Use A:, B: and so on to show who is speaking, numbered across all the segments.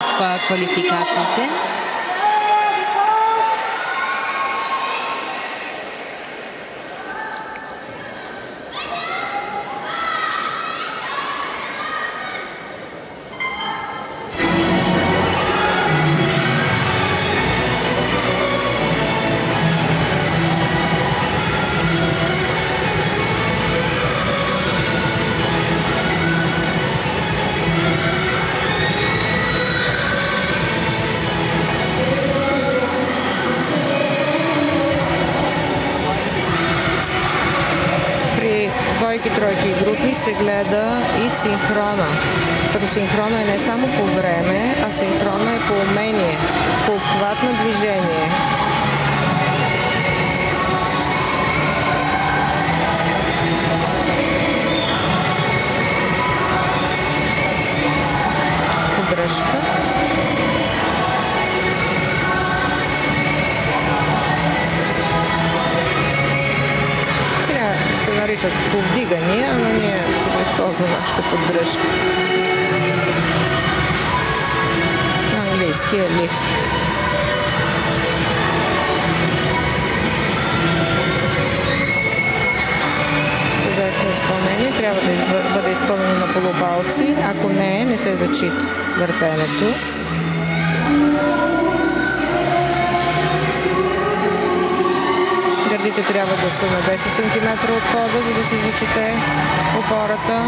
A: в квалификациите.
B: Двойки, тройки и групи се гледа и синхрона. Като синхрона е не само по време, а синхрона е по умение, по обхват на движение. Поддръжка. Наричат повдигания, но ние ще използваме нашата поддръжка. На английски е лифт. Чудесно изпълнение. Трябва да бъде изпълнено на полупалци. Ако не се зачита въртенето. Гърдите трябва да са на 10 см от пода, за да се зачете опората.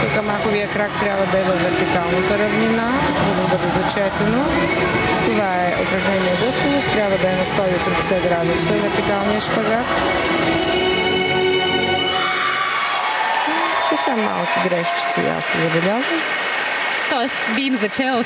B: Тук маховия крак трябва да е във вертикалната равнина, за да бъде зачетено. Това е упражнение гъвкавост. Трябва да е на 180 градуса вертикалния шпагат. Съвсем малки грешки сега се забелязват.
A: Тоест би им зачел